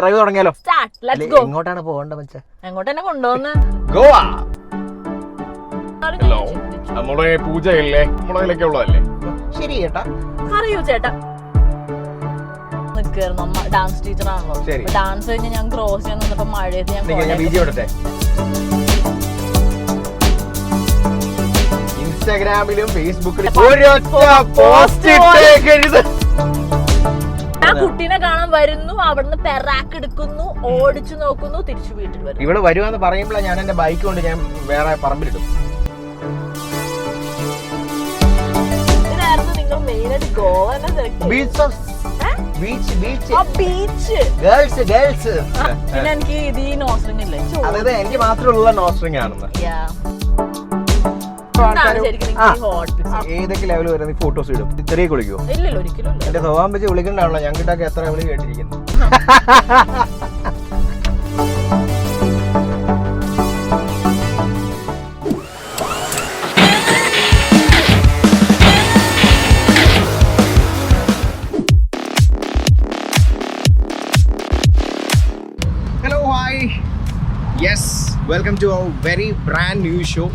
Drive തുടങ്ങിയാലോ? എങ്ങോട്ടാണ് പോകേണ്ടത് മച്ചാ? എങ്ങോട്ടെന്നെ കൊണ്ടുപോകുന്ന ഗോവ. ഹലോ, നമ്മുടെ പൂജയല്ലേ, മുളകിലൊക്കെ ഉള്ളതല്ലേ? ശരി ചേട്ടാ. അറിയൂ ചേട്ടാ, നിൽക്കായിരുന്നു. അമ്മ ഡാൻസ് ടീച്ചറാണല്ലോ. ഡാൻസ് കഴിഞ്ഞ് ഞാൻ ക്രോസ് ചെയ്യാൻ നിന്നപ്പോ മഴയത്ത് ഞാൻ ഇൻസ്റ്റാഗ്രാമിലും ഫേസ്ബുക്കിലും ആ കുട്ടീനെ കാണാൻ വരുന്നു, അവിടുന്ന് പെറാക്ക് എടുക്കുന്നു, ഓടിച്ചു നോക്കുന്നു, തിരിച്ചു വീട്ടിൽ വരും. ഇവിടെ വരുവാന്ന് പറയുമ്പോഴാണ് ഞാൻ എന്റെ ബൈക്ക് കൊണ്ട് ഞാൻ വേറെ പറമ്പിലിടും. ഇതിനായിരുന്നു നിങ്ങൾ മെയിനായിട്ട് ഗോവ പിന്നെ എനിക്ക് ഇത് ഈ നോസ്ട്രിങ് ഇല്ലേ, അതായത് എനിക്ക് മാത്രമുള്ള നോസ്ട്രിങ് ആണെന്ന്. ഏതൊക്കെ ലെവൽ വരെ ഫോട്ടോസ് ഇടും? ചെറിയ കുളിക്കോ? ഇല്ലല്ലോ, ഒരിക്കലും. എന്റെ സ്വഭാവം വെച്ച് വിളിക്കണ്ടാണല്ലോ, ഞങ്ങൾക്കൊക്കെ എത്ര വിളി കേട്ടിരിക്കുന്നു. Hello, hi, yes, welcome to our very brand new show.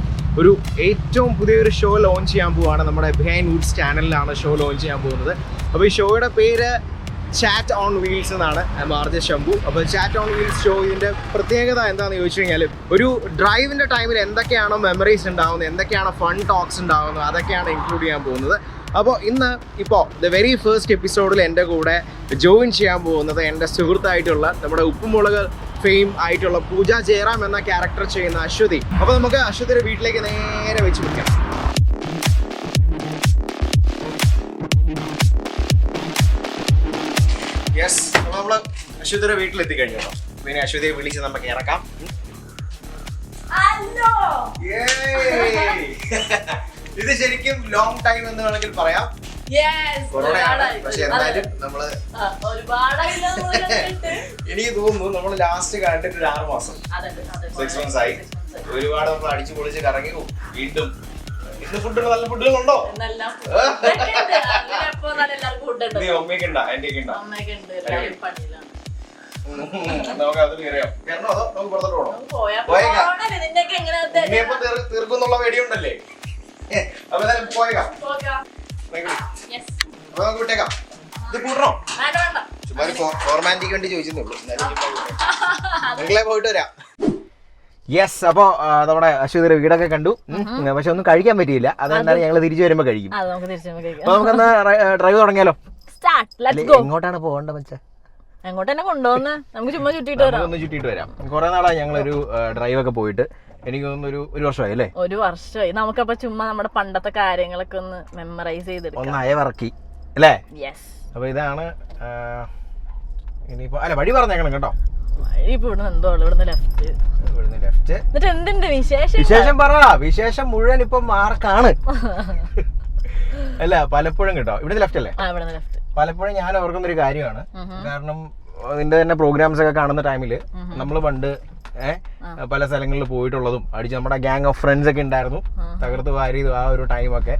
ഒരു ഏറ്റവും പുതിയൊരു ഷോ ലോഞ്ച് ചെയ്യാൻ പോവുകയാണ്. നമ്മുടെ ബിഹൈൻഡ് വുഡ്സ് ചാനലിലാണ് ഷോ ലോഞ്ച് ചെയ്യാൻ പോകുന്നത്. അപ്പോൾ ഈ ഷോയുടെ പേര് ചാറ്റ് ഓൺ വീൽസ് എന്നാണ്. ആർജെ ശംഭു. അപ്പോൾ ചാറ്റ് ഓൺ വീൽസ് ഷോ ഇതിൻ്റെ പ്രത്യേകത എന്താണെന്ന് ചോദിച്ചു കഴിഞ്ഞാൽ, ഒരു ഡ്രൈവിൻ്റെ ടൈമിൽ എന്തൊക്കെയാണോ മെമ്മറീസ് ഉണ്ടാകുന്നത്, എന്തൊക്കെയാണ് ഫൺ ടോക്സ് ഉണ്ടാകുന്നത്, അതൊക്കെയാണ് ഇൻക്ലൂഡ് ചെയ്യാൻ പോകുന്നത്. അപ്പോൾ ഇപ്പോൾ ദ വെരി ഫസ്റ്റ് എപ്പിസോഡിൽ എൻ്റെ കൂടെ ജോയിൻ ചെയ്യാൻ പോകുന്നത് എൻ്റെ സുഹൃത്തായിട്ടുള്ള നമ്മുടെ ഉപ്പുമുളക് ഫെയിം ആയിട്ടുള്ള പൂജ ജയറാം എന്ന ക്യാരക്ടർ ചെയ്യുന്ന അശ്വതി. അപ്പോൾ നമുക്ക് അശ്വതിയുടെ വീട്ടിലേക്ക് നേരെ വെച്ച് പിടിക്കാം. യെസ്, അപ്പോൾ നമ്മൾ അശ്വതിയുടെ വീട്ടിലെത്തി കഴിഞ്ഞു. പിന്നെ അശ്വതിയെ വിളിച്ച് നമുക്ക് ഇറക്കാം. ഇത് ശരിക്കും ലോങ് ടൈം എന്ന് വേണമെങ്കിൽ പറയാം. പക്ഷെ എന്നാലും നമ്മള് എനിക്ക് തോന്നുന്നു നമ്മൾ ലാസ്റ്റ് കണ്ടിട്ട് ഒരു 6 മാസം 6 months ആയി. ഒരുപാട് നമ്മൾ അടിച്ചു പൊളിച്ച് കറങ്ങി. വീണ്ടും ഇന്ന് ഫുഡുള്ള നല്ല ഫുഡുകളുണ്ടോ? നീ അമ്മയ്ക്ക് ഉണ്ടാ, എന്റെ നമുക്ക് അതിൽ കയറിയാം. കയറണോ അതോ നമുക്ക് പുറത്തോട്ട് പോകണോ? ഇനിയിപ്പോ തീർക്കുന്നുള്ള പേടിയുണ്ടല്ലേ? അപ്പൊ എന്തായാലും പോയേക്കാം. അപ്പൊ നമുക്ക് വിട്ടേക്കാം. ഇത് കൂട്ടണോ? ചുമ്മാ ഒരു ഫോർമാലിറ്റിക്ക് വേണ്ടി ചോദിച്ചെന്നുള്ളൂ. നിങ്ങളെ പോയിട്ട് വരാം. യെസ്, അപ്പോൾ നമ്മുടെ അശ്വതിയുടെ വീടൊക്കെ കണ്ടു. പക്ഷെ ഒന്നും കഴിക്കാൻ പറ്റിയില്ല. അതുകൊണ്ടാണ് ഞങ്ങൾ തിരിച്ചു വരുമ്പോ കഴിക്കും. അപ്പൊ നമുക്കൊന്ന് ഡ്രൈവ് തുടങ്ങിയാലോ? എങ്ങോട്ടാണ് പോകേണ്ടത് മച്ചാ? എങ്ങോട്ടെന്നെ കൊണ്ടുപോകുന്ന? നമുക്ക് ചുമ്മാ ചുറ്റിട്ട് വരാം. ഒന്ന് ചുറ്റിട്ട് വരാം. കുറെ നാളായി ഞങ്ങളൊരു ഡ്രൈവ് ഒക്കെ പോയിട്ട്. എനിക്ക് തോന്നുന്നു ഒരു വർഷമായി അല്ലേ? ഒരു വർഷമായി. നമുക്കപ്പോ ചുമ്മാ നമ്മുടെ പണ്ടത്തെ കാര്യങ്ങളൊക്കെ ഒന്ന് മെമ്മറൈസ് ചെയ്തെടുക്കാം. ഒന്ന് അയവിറക്കി അല്ലേ? യെസ്. അപ്പൊ ഇതാണ് ഇനിയിപ്പോ അല്ല വഴി പറഞ്ഞേക്കണം കേട്ടോ. ഇപ്പൊ ഇവിടുന്ന് എന്തോ ഇവിടുന്ന് ലെഫ്റ്റ്. എന്നിട്ട് എന്തുണ്ട് വിശേഷം? പറ. വിശേഷം മുഴുവൻ ഇപ്പൊ മാർക്കാണ് അല്ല, പലപ്പോഴും കേട്ടോ. ഇവിടുന്ന് ലെഫ്റ്റ് അല്ലേ? ഇവിടുന്ന് ലെഫ്റ്റ്. പലപ്പോഴും ഞാൻ ഓർക്കുന്നൊരു കാര്യമാണ്. കാരണം അതിന്റെ തന്നെ പ്രോഗ്രാംസ് ഒക്കെ കാണുന്ന ടൈമില് നമ്മൾ പണ്ട് പല സ്ഥലങ്ങളിൽ പോയിട്ടുള്ളതും അടിച്ച് നമ്മുടെ ഗ്യാങ് ഓഫ് ഫ്രണ്ട്സ് ഒക്കെ ഉണ്ടായിരുന്നു. തകർത്ത് വാരി ആ ഒരു ടൈമൊക്കെ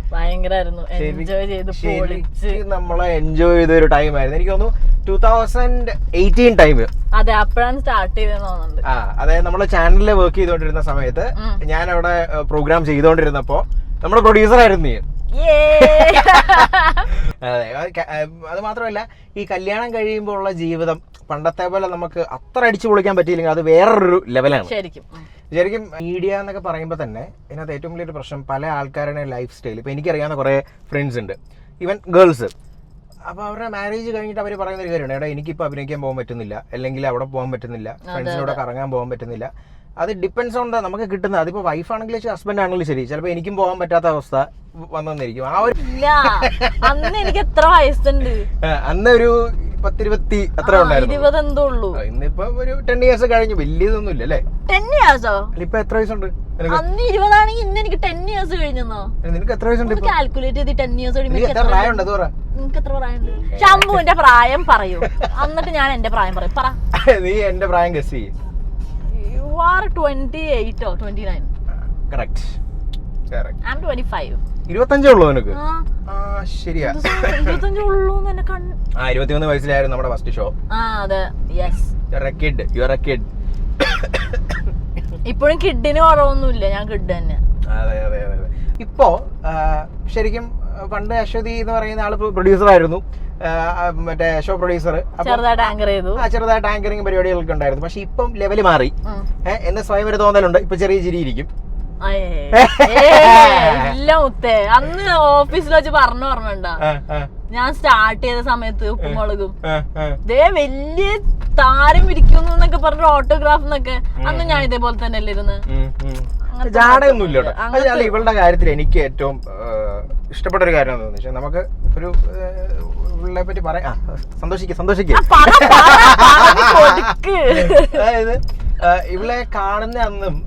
നമ്മളെ എൻജോയ് ചെയ്ത ഒരു ടൈം ആയിരുന്നു. എനിക്ക് തോന്നുന്നു 2018 ടൈം. അതെ, അപ്പോഴാണ് സ്റ്റാർട്ട് ചെയ്തെന്ന് തോന്നുന്നുണ്ട്. അതായത് നമ്മളെ ചാനലിൽ വർക്ക് ചെയ്തോണ്ടിരുന്ന സമയത്ത് ഞാൻ അവിടെ പ്രോഗ്രാം ചെയ്തോണ്ടിരുന്നപ്പോ നമ്മുടെ പ്രൊഡ്യൂസർ ആയിരുന്നു നീ. അതെ, അത് മാത്രമല്ല ഈ കല്യാണം കഴിയുമ്പോൾ ഉള്ള ജീവിതം പണ്ടത്തെ പോലെ നമുക്ക് അത്ര അടിച്ചു പൊളിക്കാൻ പറ്റിയില്ലെങ്കിൽ അത് വേറൊരു ലെവലാണ്. ശരിക്കും മീഡിയ എന്നൊക്കെ പറയുമ്പോൾ തന്നെ ഇതിനകത്ത് ഏറ്റവും വലിയൊരു പ്രശ്നം പല ആൾക്കാരുടെ ലൈഫ് സ്റ്റൈൽ. ഇപ്പൊ എനിക്കറിയാവുന്ന കുറെ ഫ്രണ്ട്സ് ഉണ്ട്, ഈവൻ ഗേൾസ്. അപ്പൊ അവരുടെ മാരേജ് കഴിഞ്ഞിട്ട് അവർ പറയുന്ന ഒരു കാര്യമാണ്, എടാ എനിക്കിപ്പോൾ അഭിനയിക്കാൻ പോകാൻ പറ്റുന്നില്ല, അല്ലെങ്കിൽ അവിടെ പോകാൻ പറ്റുന്നില്ല, ഫ്രണ്ട്സിനോട് കറങ്ങാൻ പോകാൻ പറ്റുന്നില്ല. അത് ഡിപ്പെൻസ് ഓൺ നമുക്ക് കിട്ടുന്നത്. അതിപ്പോ വൈഫ് ആണെങ്കിലും ശരി, ഹസ്ബൻഡ് ആണെങ്കിലും ശരി, ചിലപ്പോൾ എനിക്കും പോകാൻ പറ്റാത്ത അവസ്ഥ വന്നിരിക്കും. ആ ഒരു അന്ന് എനിക്ക് എത്ര വയസ്സുണ്ട്? അന്ന് ഒരു 10-20 അത്ര ഉണ്ടായിരുന്നു. ഇന്നിപ്പോ ഒരു 10 years കഴിഞ്ഞു. വലിയതൊന്നും ഇല്ല അല്ലേ? 10 years ഇപ്പൊ എത്ര വയസ്സുണ്ട്? അന്ന് 20 ആണെങ്കിൽ ഇന്ന് എനിക്ക് 10 years കഴിഞ്ഞോ? നിനക്ക് എത്ര വയസ്സുണ്ട്? കാൽക്കുലേറ്റ് ചെയ്ത് 10 years നിനക്ക് എത്ര പ്രായമുണ്ട്? ശംഭുവിന്റെ പ്രായം പറയൂ, എന്നിട്ട് ഞാൻ എന്റെ പ്രായം പറയും. പറ. നീ എന്റെ പ്രായം ഗസ് ചെയ്യ്. You are 28 or 29. Correct. I'm 25. 25 ഉള്ളൂ നിനക്ക്? ശരിയാ, 25 ഉള്ളൂ. 21 വയസ്സിലായിരുന്നു നമ്മുടെ ഫസ്റ്റ് ഷോ. അതെ, യെസ്. ഇപ്പോഴും കിഡിന് കുറവൊന്നുമില്ല, ഞാൻ കിഡ് തന്നെ. അതെ അതെ അതെ. ഇപ്പോ ശരിക്കും പണ്ട് അശ്വതി എന്ന് പറയുന്ന ആള് പ്രൊഡ്യൂസർ ആയിരുന്നു, മറ്റേ ഷോ പ്രൊഡ്യൂസർ. ചെറുതായിട്ട് ആങ്കർ ചെയ്തു, ചെറുതായിട്ട് ആങ്കറിങ് പരിപാടികളൊക്കെ ഉണ്ടായിരുന്നു. പക്ഷെ ഇപ്പം ലെവല് മാറി. എന്നെ സ്വയം ഒരു തോന്നലുണ്ട്, ഇപ്പൊ ചെറിയ ചിരിയിരിക്കും. ഇല്ല മുത്തേ, അന്ന് ഓഫീസിൽ വെച്ച് പറഞ്ഞു ഓർമ്മണ്ട, ഞാൻ സ്റ്റാർട്ട് ചെയ്ത സമയത്ത് ഉപ്പും മുളകും ദേ വലിയ താരം ഇരിക്കുന്നു എന്നൊക്കെ പറഞ്ഞു ഓട്ടോഗ്രാഫ് എന്നൊക്കെ, അന്ന് ഞാൻ ഇതേപോലെ തന്നെ അല്ലേ ഇരുന്ന്. ജാടയൊന്നും ഇല്ല കേട്ടോ. അതല്ല, ഇവളുടെ കാര്യത്തിൽ എനിക്ക് ഏറ്റവും ഇഷ്ടപ്പെട്ട ഒരു കാര്യം എന്താണെന്ന് വെച്ചാൽ, നമുക്ക് ഒരു ഇവളെ പറ്റി പറയാം. സന്തോഷിക്കുക. അതായത് ഇവളെ കാണുന്ന അന്നും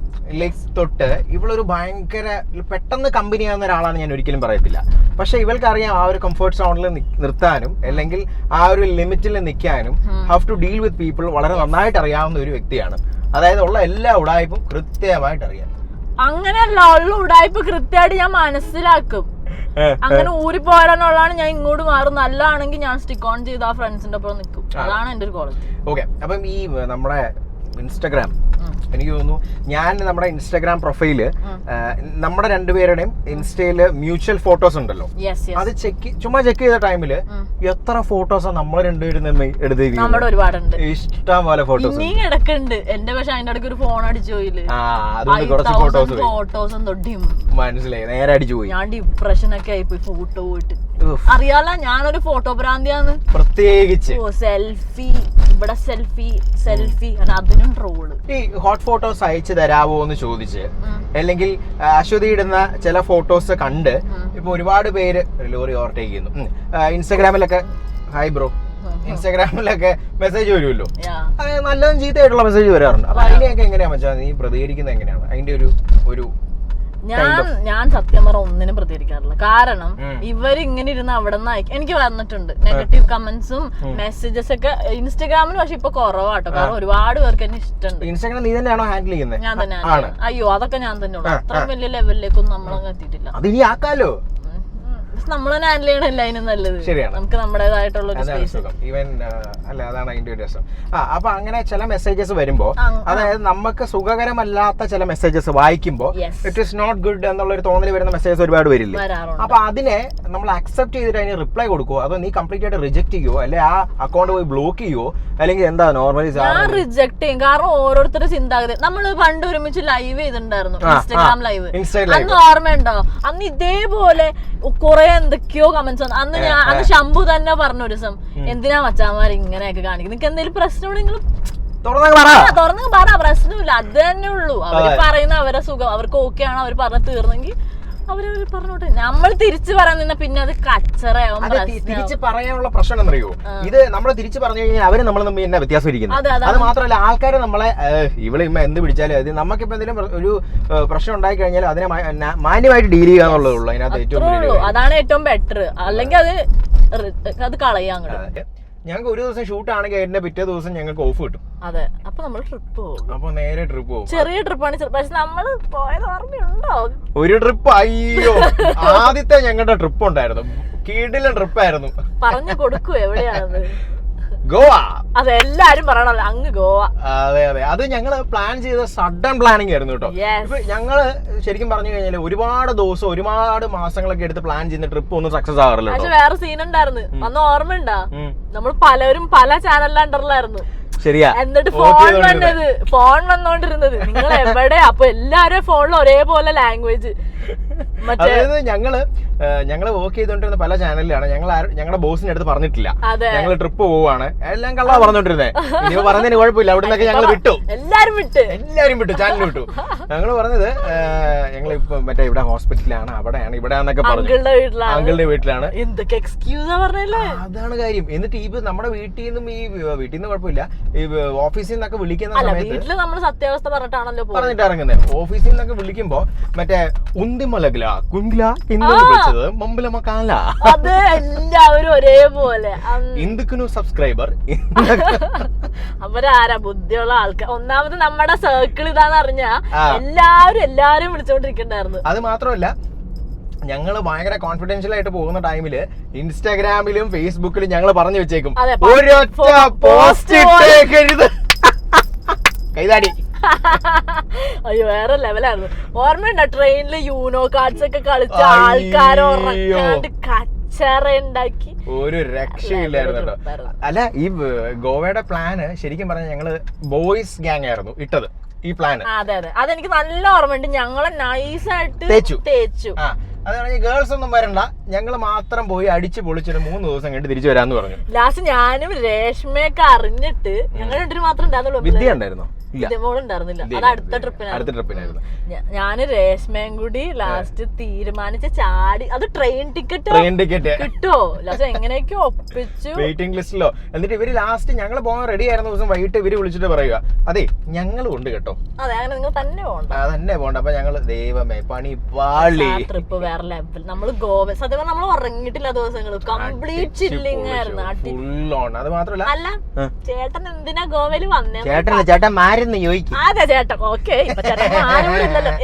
തൊട്ട് ഇവളൊരു ഭയങ്കര പെട്ടെന്ന് കമ്പനി ആവുന്ന ഒരാളാണ് ഞാൻ ഒരിക്കലും പറയത്തില്ല. പക്ഷെ ഇവൾക്ക് അറിയാം ആ ഒരു കംഫർട്ട് സോണിൽ നിർത്താനും അല്ലെങ്കിൽ ആ ഒരു ലിമിറ്റിൽ നിൽക്കാനും, how to deal with people വളരെ നന്നായിട്ട് അറിയാവുന്ന ഒരു വ്യക്തിയാണ്. അതായത് ഉള്ള എല്ലാ ഉടായ്പും കൃത്യമായിട്ട് അറിയാം. അങ്ങനെയല്ല, ഉള്ള ഉടായ്പ കൃത്യമായിട്ട് ഞാൻ മനസ്സിലാക്കും. അങ്ങനെ ഊരി പോരാനുള്ളതാണ് ഞാൻ ഇങ്ങോട്ട് മാറും. നല്ലതാണെങ്കിൽ ഞാൻ സ്റ്റിക്ക് ഓൺ ചെയ്ത് ആ ഫ്രണ്ട്സിന്റെ ഒപ്പം നിൽക്കും. അതാണ് എന്റെ ഒരു ക്വാളിറ്റി. ഓക്കെ, അപ്പം ഈ നമ്മുടെ ഇൻസ്റ്റഗ്രാം, എനിക്ക് തോന്നുന്നു ഞാൻ നമ്മുടെ ഇൻസ്റ്റാഗ്രാം പ്രൊഫൈല് നമ്മുടെ രണ്ടുപേരുടെയും ഇൻസ്റ്റയില് മ്യൂച്വൽ ഫോട്ടോസ് ഉണ്ടല്ലോ, അത് ചുമ്മാ ചെക്ക് ചെയ്ത ടൈമില് എത്ര ഫോട്ടോസാണ് നമ്മൾ രണ്ടുപേരും നമ്മുടെ ഒരുപാടുണ്ട്, ഇഷ്ടം പോലെ ഫോട്ടോസ് കിടക്കുന്നുണ്ട് എന്റെ. പക്ഷെ അതിന്റെ ഇടയ്ക്ക് ഒരു ഫോൺ അടിച്ചു പോയില്ലേ, കുറച്ച് ഫോട്ടോസും തൊട്ടിയും മനസ്സിലായി, നേരെ അടിച്ചു പോയി. ഞാൻ ഡിപ്രഷൻ ഒക്കെ ആയിപ്പോയി ഫോട്ടോ പോയിട്ട്. അറിയാലോ ഞാനൊരു ഫോട്ടോ ഭ്രാന്തിയാന്ന്. പ്രത്യേകിച്ച് സെൽഫി, ഇവിടെ സെൽഫി അതിനും ട്രോള്. ഈ ഹോട്ട് ഫോട്ടോസ് അയച്ചു തരാവോ എന്ന് ചോദിച്ച്, അല്ലെങ്കിൽ അശ്വതി ഇടുന്ന ചില ഫോട്ടോസ് കണ്ട് ഇപ്പൊ ഒരുപാട് പേര് ലോറി ഓവർടേക്ക് ചെയ്യുന്നു. ഇൻസ്റ്റാഗ്രാമിലൊക്കെ ഹായ് ബ്രോ, ഇൻസ്റ്റാഗ്രാമിലൊക്കെ മെസ്സേജ് വരുമല്ലോ, നല്ലതും ചീത്തയായിട്ടുള്ള മെസ്സേജ് വരാറുണ്ട്. അപ്പൊ അതിനെയൊക്കെ എങ്ങനെയാ മച്ചാ നീ പ്രതികരിക്കുന്നത്? എങ്ങനെയാണ് അതിന്റെ ഒരു ഞാൻ സത്യം പറഞ്ഞ ഒന്നിനും പ്രതികരിക്കാറില്ല. കാരണം ഇവരിങ്ങനെ ഇരുന്ന് അവിടെ നിന്ന് എനിക്ക് വന്നിട്ടുണ്ട് നെഗറ്റീവ് കമന്റ്സും മെസ്സേജസ് ഒക്കെ ഇൻസ്റ്റാഗ്രാമിൽ. പക്ഷെ ഇപ്പൊ കുറവാട്ടോ, കാരണം ഒരുപാട് പേർക്ക് എന്നെ ഇഷ്ടമുണ്ട്. ഇൻസ്റ്റാഗ്രാം നീ തന്നെയാണോ ഹാൻഡിൽ ചെയ്യുന്നത്? ഞാൻ തന്നെയാണ്. അയ്യോ അതൊക്കെ ഞാൻ തന്നെ ഉള്ളു, അത്രയും വലിയ ലെവലിലേക്കൊന്നും നമ്മളങ്ങ് എത്തിയിട്ടില്ല. അത് ഇനി ആക്കാലോ, നമ്മൾ തന്നെ ഹാൻഡിൽ ചെയ്യണല്ല അതിന് നല്ലത്. നമുക്ക് നമ്മുടേതായിട്ടുള്ള ഈവൻ അല്ല, അതാണ് അതിന്റെ ഒരു രസം. അപ്പൊ അങ്ങനെ ചില മെസ്സേജസ് വരുമ്പോ, അതായത് നമുക്ക് സുഖകരമല്ലാത്ത ചില മെസ്സേജസ് വായിക്കുമ്പോ ഇറ്റ് ഈസ് നോട്ട് ഗുഡ് എന്നുള്ള ഒരു തോന്നൽ വരുന്ന മെസ്സേജസ് ഒരുപാട് വരില്ലേ? അപ്പൊ അതിനെ നമ്മൾ അക്സെപ്റ്റ് ചെയ്തിട്ട് അതിന് റിപ്ലൈ കൊടുക്കുവോ, അതോ നീ കംപ്ലീറ്റ് ആയിട്ട് റിജക്ട് ചെയ്യുവോ, അല്ലെ ആ അക്കൗണ്ട് പോയി ബ്ലോക്ക് ചെയ്യുവോ, അല്ലെങ്കിൽ എന്താ നോർമലി? ഞാൻ റിജക്ട് ചെയ്യും. കാരണം ഓരോരുത്തരുടെ ചിന്താഗതി. നമ്മൾ പണ്ട് ഒരുമിച്ച് ലൈവ് ചെയ്തിട്ടുണ്ടായിരുന്നു, ഇൻസ്റ്റാഗ്രാം ലൈവ്. അന്ന് ഓർമ്മയുണ്ടോ? അന്ന് ഇതേപോലെ കുറെ എന്തൊക്കെയോ കമന്റ്സ് വന്നു. അന്ന് ശംഭു തന്നെ പറഞ്ഞു ഒരു ദിവസം, എന്തിനാ മച്ചാമാർ ഇങ്ങനെയൊക്കെ കാണിക്കും, നിനക്ക് എന്തെങ്കിലും പ്രശ്നമുണ്ടെങ്കിലും തുറന്നു പറ, പ്രശ്നമില്ല. അത് തന്നെ ഉള്ളൂ. അവര് പറയുന്ന അവരെ സുഖം, അവർക്ക് ഓക്കെ ആണ്, അവർ പറഞ്ഞു തീർന്നെങ്കിൽ അവര് പറഞ്ഞോട്ടെ. നമ്മൾ തിരിച്ചു പറയാൻ നിന്ന പിന്നെ അത് കച്ചറയാവും. തിരിച്ചു പറയാനുള്ള പ്രശ്നം എന്നറിയോ, ഇത് നമ്മൾ തിരിച്ചു പറഞ്ഞു കഴിഞ്ഞാൽ അവര് നമ്മൾ തമ്മിൽ എന്നാ വ്യത്യാസം ഇരിക്കുന്നത്. അത് മാത്രമല്ല, ആൾക്കാര് നമ്മളെ ഇവിടെ ഇമ്മ എന്ത് പിടിച്ചാലും അത് നമുക്കിപ്പോ എന്തെങ്കിലും ഒരു പ്രശ്നം ഉണ്ടായി കഴിഞ്ഞാൽ അതിനെ മാന്യമായിട്ട് ഡീൽ ചെയ്യാന്നുള്ളതുള്ളൂ അതിനകത്ത് ഏറ്റവും. അതാണ് ഏറ്റവും ബെറ്റർ. അല്ലെങ്കിൽ അത് കളയാൻ. ഞങ്ങൾക്ക് ഒരു ദിവസം ഷൂട്ട് ആണെങ്കിൽ അതിന്റെ പിറ്റേ ദിവസം ഞങ്ങൾക്ക് ഓഫ് കിട്ടും. അതെ, അപ്പൊ നമ്മൾ ട്രിപ്പ് പോകും. അപ്പൊ നേരെ ട്രിപ്പ് പോകും. ചെറിയ ട്രിപ്പാണ്, പക്ഷെ നമ്മൾ പോയത് ഓർമ്മയുണ്ടോ? ഒരു ട്രിപ്പ്, അയ്യോ ആദ്യത്തെ ഞങ്ങളുടെ ട്രിപ്പ് ഉണ്ടായിരുന്നു, കിടിലൻ ട്രിപ്പായിരുന്നു. പറഞ്ഞു കൊടുക്കൂ എവിടെയാണത്? ഗോവ. അതെല്ലാരും പറയണല്ലോ, അങ്ങ് ഗോവ. അതെ അതെ, അത് ഞങ്ങള് പ്ലാൻ ചെയ്ത സഡൻ പ്ലാനിങ് ആയിരുന്നു കേട്ടോ. ഇപ്പൊ ഞങ്ങള് ശരിക്കും പറഞ്ഞു കഴിഞ്ഞാൽ ഒരുപാട് ദിവസം ഒരുപാട് മാസങ്ങളൊക്കെ എടുത്ത് പ്ലാൻ ചെയ്യുന്ന ട്രിപ്പ് ഒന്നും സക്സസ് ആകാറില്ല. പക്ഷെ വേറെ സീൻ ഉണ്ടായിരുന്നു അന്ന്, ഓർമ്മയുണ്ടാ? നമ്മൾ പലരും പല ചാനലിലെ അണ്ടറിലായിരുന്നു. ശരിയാ. എന്നിട്ട് ഫോൺ വന്നോണ്ടിരുന്നത് നിങ്ങൾ എവിടെ? അപ്പൊ എല്ലാരും ഫോണിൽ ഒരേപോലെ ലാംഗ്വേജ്. അതായത് ഞങ്ങള് വർക്ക് ചെയ്തോണ്ടിരുന്ന പല ചാനലിലാണ്. ഞങ്ങളുടെ ബോസിന്റെ അടുത്ത് പറഞ്ഞിട്ടില്ല ഞങ്ങൾ ട്രിപ്പ് പോവാണ്, എല്ലാം കള്ളാ പറഞ്ഞോണ്ടിരുന്നേ. ഇനി പറഞ്ഞതിന് കുഴപ്പമില്ല, അവിടെ നിന്നൊക്കെ ഞങ്ങൾ വിട്ടു, എല്ലാരും വിട്ടു, ചാനൽ വിട്ടു. ഞങ്ങള് പറഞ്ഞത് ഞങ്ങളിപ്പോ മറ്റേ ഇവിടെ ഹോസ്പിറ്റലാണ്, അവിടെയാണ്, ഇവിടെയാന്നൊക്കെ പറഞ്ഞു. അങ്കിളുടെ വീട്ടിലാണ്. എന്തൊക്കെ എക്സ്ക്യൂസാ പറഞ്ഞല്ലേ? അതാണ് കാര്യം. എന്നിട്ട് ഈ നമ്മുടെ വീട്ടിൽ നിന്ന് കുഴപ്പമില്ല, ഈ ഓഫീസിൽ നിന്നൊക്കെ വിളിക്കുന്ന സമയത്ത് നമ്മൾ സത്യാവസ്ഥ പറഞ്ഞിട്ടാണല്ലോ പറഞ്ഞിട്ട് ഇറങ്ങുന്നത്. ഓഫീസിൽ നിന്നൊക്കെ വിളിക്കുമ്പോ മറ്റേ ഉന്തിമലഗ്ല കുംഗ്ല വിളിച്ചത് മമ്പലമക്കാല, അത് എല്ലാവരും ഒരേപോലെ. ഇന്ദുക്കിനു സബ്സ്ക്രൈബർ. അവരാരാ ബുദ്ധിയുള്ള ആൾക്കാർ? ഒന്നാമത് നമ്മുടെ സർക്കിൾ ഇതാന്ന് അറിഞ്ഞാ എല്ലാരും വിളിച്ചോണ്ടിരിക്കണ്ടായിരുന്നു. അത് മാത്രമല്ല, ഞങ്ങള് ഭയങ്കര കോൺഫിഡൻഷ്യൽ ആയിട്ട് പോകുന്ന ടൈമില് ഇൻസ്റ്റാഗ്രാമിലും ഫേസ്ബുക്കിലും ഞങ്ങൾ പറഞ്ഞു വെച്ചേക്കും, ഒരൊറ്റ പോസ്റ്റ് ഇട്ടേക്കരുത്. കൈതാടി. അയ്യോ വേറെ ലെവലായിരുന്നു. ഓർമ്മയുണ്ടോ ട്രെയിനില് യൂനോ കാർഡ്സ് ഒക്കെ കളിച്ച ആൾക്കാരോ കച്ചറ ഉണ്ടാക്കി? ഒരു രക്ഷയില്ലായിരുന്നു കേട്ടോ. അല്ല, ഈ ഗോവയുടെ പ്ലാന് ശരിക്കും പറഞ്ഞാൽ ഞങ്ങള് ബോയ്സ് ഗ്യാങ് ആയിരുന്നു ഇട്ടത് ഈ പ്ലാന്. അതെ അതെ, അതെനിക്ക് നല്ല ഓർമ്മയുണ്ട്. ഞങ്ങളെ നൈസായിട്ട് തേച്ചു. അതാണ് ഈ ഗേൾസ് ഒന്നും വരണ്ട, ഞങ്ങൾ മാത്രം പോയി അടിച്ച് പൊളിച്ചിട്ട് 3 ദിവസം കഴിഞ്ഞ് തിരിച്ചു വരാന്ന് പറഞ്ഞു. ലാസ്റ്റ് ഞാനും രേഷ്മയൊക്കെ അറിഞ്ഞിട്ട് ഞങ്ങൾ രണ്ടുപേരും മാത്രം ഉണ്ടായിരുന്നുള്ളൂ. വിദ്യ ഉണ്ടായിരുന്നോ? ഉണ്ടായിരുന്നില്ല, അത് അടുത്ത ട്രിപ്പിനായിരുന്നു. ഞാന് രേഷ്മയും കൂടി ലാസ്റ്റ് തീരുമാനിച്ച ചാടി. അത് ട്രെയിൻ ടിക്കറ്റ് കിട്ടോ ലാസ്റ്റ് എങ്ങനെയൊക്കെ ഒപ്പിച്ചു വെയിറ്റിംഗ് ലിസ്റ്റിലോ. എന്നിട്ട് ഇവര് ലാസ്റ്റ് ഞങ്ങൾ പോകാൻ റെഡി ആയിരുന്ന ദിവസം വൈകിട്ട് ഇവര് വിളിച്ചിട്ട് പറയുക, അതെ ഞങ്ങളും ഉണ്ട് കേട്ടോ. അതെ, അങ്ങനെ നിങ്ങൾ തന്നെ പോകണ്ട. അപ്പൊ ഞങ്ങള് ദൈവമേ പണി പാളി. ട്രിപ്പ് വേറെ ലെവൽ. നമ്മള് ഗോവ സത്യം നമ്മൾ ഉറങ്ങിയിട്ടില്ല ദിവസങ്ങള്. കംപ്ലീറ്റ് ചില്ലിങ് ആയിരുന്നു. അത് മാത്രമല്ല, അല്ല ചേട്ടൻ എന്തിനാ ഗോവയില് വന്നേ? ചേട്ടൻ ചോദിക്കും. അതെ ചേട്ടൻ, ഓക്കെ.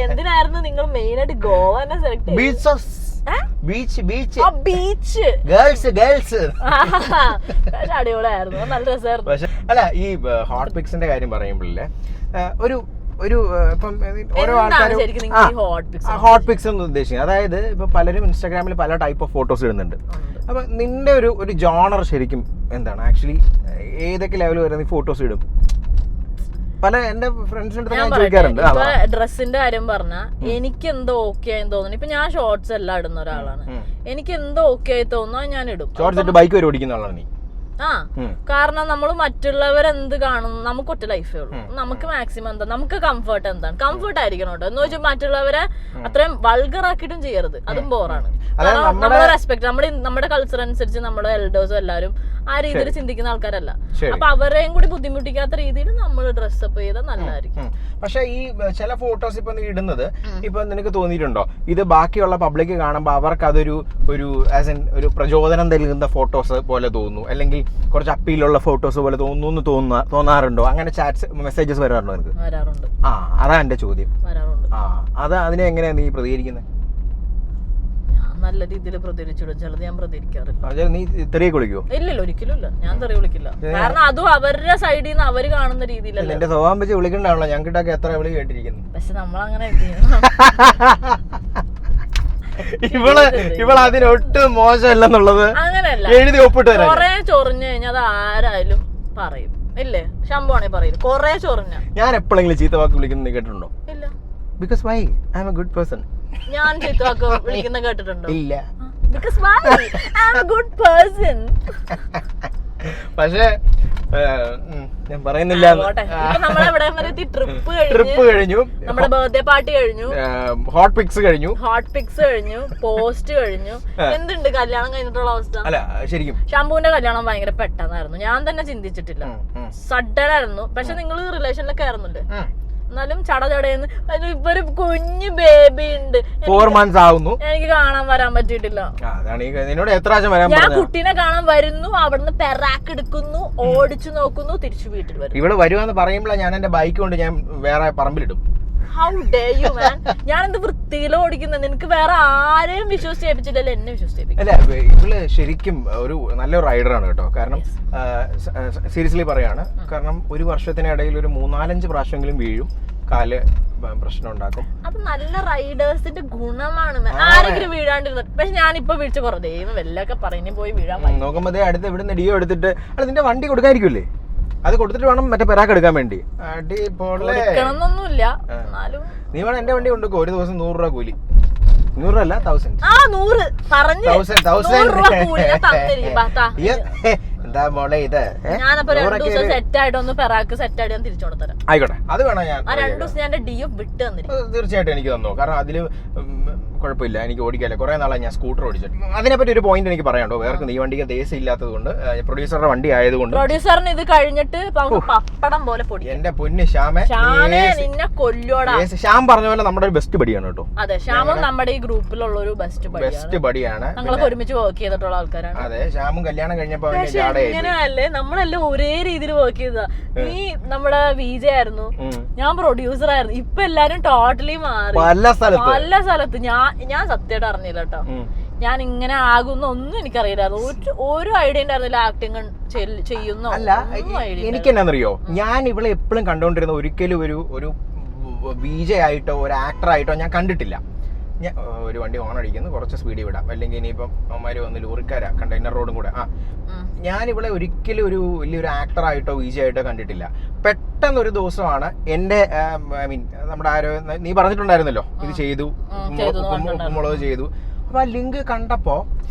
എന്തിനായിരുന്നു നിങ്ങൾ മെയിൻ ആയിട്ട് ഗോവ തന്നെ സെലക്ട് ബീച്ച്? അടിപൊളിയായിരുന്നു, നല്ല രസമായിരുന്നു. അല്ല, ഈ ഹോട്ട് പിക്സിന്റെ കാര്യം പറയുമ്പോഴേ ഒരു ഇപ്പം ഓരോ ആൾക്കാരും ഹോട്ട് പിക്സ് എന്ന് ഉദ്ദേശിക്കുന്നത്, അതായത് ഇപ്പൊ പലരും ഇൻസ്റ്റാഗ്രാമിൽ പല ടൈപ്പ് ഓഫ് ഫോട്ടോസ് ഇടുന്നുണ്ട്. അപ്പൊ നിന്റെ ഒരു ജോണർ ശരിക്കും എന്താണ്? ആക്ച്വലി ഏതൊക്കെ ലെവൽ വരെ നീ ഫോട്ടോസ് ഇടും? പല എന്റെ ഫ്രണ്ട്സിന്റെ ചോദിക്കാറുണ്ട്. ഡ്രസ്സിന്റെ കാര്യം പറഞ്ഞാൽ എനിക്ക് എന്തോ ഓക്കെ ആയി തോന്നുന്നു. ഇപ്പൊ ഞാൻ ഷോർട്സ് എല്ലാം ഇടുന്ന ഒരാളാണ്. എനിക്ക് എന്തോ ഓക്കെ ആയി തോന്നുന്നു ഞാൻ ഇടും. ഷോർട്സ് ഇട്ട് ബൈക്ക് വരെ ഓടിക്കുന്ന ആളാണ് നീ? കാരണം നമ്മൾ മറ്റുള്ളവരെന്ത് കാണുന്നു, നമുക്ക് ഒറ്റ ലൈഫേ ഉള്ളൂ. നമുക്ക് മാക്സിമം എന്താ, നമുക്ക് കംഫർട്ട് എന്താണ്, കംഫർട്ട് ആയിരിക്കണം കേട്ടോ. എന്ന് വെച്ചാൽ മറ്റുള്ളവരെ അത്രയും വൾഗർ ആക്കിയിട്ടും ചെയ്യരുത്, അതും ബോറാണ്. നമ്മളെ റെസ്പെക്ട്, നമ്മുടെ കൾച്ചർ അനുസരിച്ച് നമ്മുടെ എൽഡേഴ്സും എല്ലാവരും ആ രീതിയിൽ ചിന്തിക്കുന്ന ആൾക്കാരല്ല. അപ്പൊ അവരെയും കൂടി ബുദ്ധിമുട്ടിക്കാത്ത രീതിയിൽ നമ്മൾ ഡ്രസ്സപ്പ് ചെയ്താൽ നല്ലതായിരിക്കും. പക്ഷെ ഈ ചില ഫോട്ടോസ് ഇപ്പൊ നീ ഇടുന്നത്, ഇപ്പൊ നിനക്ക് തോന്നിയിട്ടുണ്ടോ ഇത് ബാക്കിയുള്ള പബ്ലിക് കാണുമ്പോൾ അവർക്ക് അതൊരു ഒരു പ്രചോദനം നൽകുന്ന ഫോട്ടോസ് പോലെ തോന്നുന്നു, അല്ലെങ്കിൽ കുറച്ച് അപ്പീലുള്ള ഫോട്ടോസ് പോലെ തോന്നാറുണ്ടോ? അങ്ങനെ ചാറ്റ്സ് മെസ്സേജസ് വരാറുണ്ടോ നിനക്ക്? വരാറുണ്ട്. അതാ എന്റെ ചോദ്യം. വരാറുണ്ട്. അതിനെ എങ്ങനെയാ നീ പ്രതികരിക്കുന്നത്? നല്ല രീതിയിൽ പ്രതികരിച്ചിടും. ചിലത് ഞാൻ പ്രതികരിക്കാറില്ല. നീ തെറിയെ വിളിക്കോ? ഇല്ലല്ലോ, ഒരിക്കലും ഇല്ല. ഞാൻ തെറി വിളിക്കില്ല. കാരണം അതും അവരുടെ സൈഡിൽ നിന്ന് അവര് കാണുന്ന രീതിയിലല്ല. എന്റെ സ്വഭാവം വെച്ച് വിളിക്കണ്ടാണല്ലോ. ഞങ്ങൾക്കിട്ടൊക്കെ എത്ര വിളി കേട്ടിരിക്കുന്നു. പക്ഷെ നമ്മളങ്ങനെ ഇവള് അതിനൊട്ടും മോശമല്ലെന്നുള്ളത് അങ്ങനെയല്ല. എഴുതി ഒപ്പിട്ട് കൊറേ ചൊറിഞ്ഞു കഴിഞ്ഞാൽ അത് ആരായാലും പറയും. ഇല്ലേ? ശമ്പുവാണെ പറയും. കൊറേ ചൊറിഞ്ഞ ഞാൻ എപ്പോഴെങ്കിലും ചീത്ത വാക്ക് വിളിക്കുന്നത് നീ കേട്ടിട്ടുണ്ടോ? ഇല്ല. Because why I am a good person. ഞാൻ ചീത്ത വാക്ക് വിളിക്കുന്ന കേട്ടിട്ടുണ്ടോ? ഇല്ല. Because why I am a good person. പക്ഷേ ഞാൻ പറയുന്നില്ല. ട്രിപ്പ് കഴിഞ്ഞു, നമ്മുടെ ബർത്ത്ഡേ പാർട്ടി കഴിഞ്ഞു, ഹോട്ട് പിക്സ് കഴിഞ്ഞു, പോസ്റ്റ് കഴിഞ്ഞു. എന്തുണ്ട് കല്യാണം കഴിഞ്ഞിട്ടുള്ള അവസ്ഥ? അല്ല ശരിക്കും ശംഭുവിന്റെ കല്യാണം ഭയങ്കര പെട്ടെന്നായിരുന്നു. ഞാൻ തന്നെ ചിന്തിച്ചിട്ടില്ല, സഡൻ ആയിരുന്നു. പക്ഷെ നിങ്ങൾ റിലേഷനിലൊക്കെ ആയിരുന്നില്ലേ? എന്നാലും ചടചടയെന്ന് ഇപ്പൊ ഒരു കുഞ്ഞു ബേബി ഉണ്ട്, 4 months ആവുന്നു. എനിക്ക് കാണാൻ വരാൻ പറ്റിയിട്ടില്ല. ഞാൻ കുട്ടീനെ കാണാൻ വരുന്നു, അവിടുന്ന് പെറാക്ക് എടുക്കുന്നു, ഓടിച്ചു നോക്കുന്നു, തിരിച്ചു വീട്ടിൽ വരും. ഇവിടെ വരുവാന്ന് പറയുമ്പോഴാണ് ഞാൻ എന്റെ ബൈക്ക് കൊണ്ട് ഞാൻ വേറെ പറമ്പിലിടും. How dare you man? ഞാൻ എന്ത് വൃത്തിയിലോ ഓടിക്കുന്നത്? നിനക്ക് വേറെ ആരെയും വിശ്വസിച്ചേപ്പിച്ചില്ലല്ലോ, എന്നെ വിശ്വസിച്ചേപ്പിക്കും. അല്ല, ഇവള് ശരിക്കും ഒരു നല്ലൊരു റൈഡറാണ് കേട്ടോ. കാരണം സീരിയസ്ലി പറയാണ്. കാരണം ഒരു വർഷത്തിനിടയിൽ ഒരു 3-4 പ്രാവശ്യമെങ്കിലും വീഴും, കാല് പ്രശ്നം ഉണ്ടാക്കും. അത് നല്ല റൈഡേഴ്സിന്റെ ഗുണമാണ്. ആരെങ്കിലും വീഴാണ്ടിരുന്നത്. പക്ഷെ ഞാനിപ്പോ വീഴ്ച കുറേ ദൈവം വല്ലൊക്കെ പറഞ്ഞു പോയി വീഴാൻ നോക്കുമ്പോ അടുത്ത് ഇവിടുന്ന് ഡിയോ എടുത്തിട്ട് അല്ല നിന്റെ വണ്ടി കൊടുക്കാതിരിക്കുമല്ലേ? അത് കൊടുത്തിട്ട് വേണം മറ്റേ പെരാക്ക് എടുക്കാൻ വേണ്ടി. അടിപൊളിയൊന്നുമില്ല. നീ വേണം എന്റെ വണ്ടി കൊണ്ടുക്കോ. ഒരു ദിവസം 100 രൂപ കൂലി. 100 അല്ല 1000. എന്താ മോളെ ഇത്? ഞാനപ്പോ 2 ദിവസം സെറ്റ് ആയിട്ടൊന്ന് പെറാക്ക് സെറ്റ് ആയിട്ട് ഞാൻ തിരിച്ചു കൊടുത്തരാം. ആയിക്കോട്ടെ, അത് വേണം. ഞാൻ 2 ദിവസം ഞാൻ ഡിയോ വിട്ട് തന്നിരിക്കും. തീർച്ചയായിട്ടും എനിക്ക് തന്നോ. കാരണം അതില് കുഴപ്പമില്ല, എനിക്ക് ഓടിക്കാല്ലേ. കുറെ നാളായി ഞാൻ സ്കൂട്ടർ ഓടിച്ചിട്ട്. അതിനെപ്പറ്റി ഒരു പോയിന്റ് എനിക്ക് പറയാനുണ്ടോ? വേറെ ഈ വണ്ടിക്ക് ദേശം ഇല്ലാത്തത് കൊണ്ട്, പ്രൊഡ്യൂസറുടെ വണ്ടി ആയതുകൊണ്ട്. പ്രൊഡ്യൂസറിന് ഇത് കഴിഞ്ഞിട്ട് പപ്പടം പോലെ പൊടി. എന്റെ പൊന്ന് ശ്യാമേ, നിന്നെ കൊല്ലോടാ. ശ്യാം പറഞ്ഞ പോലെ നമ്മുടെ ഒരു ബെസ്റ്റ് ബഡിയാണ് കേട്ടോ. അതെ, ശ്യാമും നമ്മുടെ ഈ ഗ്രൂപ്പിലുള്ള ഒരു ബെസ്റ്റ് ബഡിയാണ്. ഞങ്ങളൊക്കെ ഒരുമിച്ച് വർക്ക് ചെയ്തിട്ടുള്ള ആൾക്കാരാണ്. അതെ, ശ്യാമും കല്യാണം കഴിഞ്ഞപ്പോ ഇങ്ങനെയല്ലേ നമ്മളെല്ലാം ഒരേ രീതിയിൽ വർക്ക് ചെയ്തതാ. നീ നമ്മുടെ വിജ ആയിരുന്നു, ഞാൻ പ്രൊഡ്യൂസർ ആയിരുന്നു. ഇപ്പൊ എല്ലാരും ടോട്ടലി മാറി പല സ്ഥലത്ത്. ഞാൻ സത്യമായിട്ട് അറിഞ്ഞില്ല കേട്ടോ. ഞാൻ ഇങ്ങനെ ആകുന്ന ഒന്നും എനിക്കറിയില്ലായിരുന്നു. ഒരു ഐഡിയ ഉണ്ടായിരുന്നില്ല ആക്ടിങ് ചെയ്യുന്ന. അല്ല, എനിക്ക് എന്നാന്നറിയോ, ഞാൻ ഇവളെ എപ്പോഴും കണ്ടുകൊണ്ടിരുന്ന ഒരിക്കലും ഒരു VJ ആയിട്ടോ ഒരു ആക്ടറായിട്ടോ ഞാൻ കണ്ടിട്ടില്ല. ഞാൻ ഒരു വണ്ടി ഓൺ അടിക്കുന്നു, കുറച്ച് സ്പീഡിൽ വിടാം, അല്ലെങ്കിൽ ഇനിയിപ്പം അവന്മാർ വന്ന് ലോറിക്കാരാ കണ്ടെയ്നർ റോഡും കൂടെ. ഞാൻ ഇവിടെ ഒരിക്കലും ഒരു വലിയൊരു ആക്ടറായിട്ടോ VJ ആയിട്ടോ കണ്ടിട്ടില്ല. പെട്ടെന്നൊരു ദിവസമാണ് എൻ്റെ ഐ മീൻ നമ്മുടെ ആരോ നീ പറഞ്ഞിട്ടുണ്ടായിരുന്നല്ലോ ഇത് ചെയ്തു, ഉപ്പുമുളക് ചെയ്തു. അപ്പോൾ ആ ലിങ്ക് കണ്ടപ്പോൾ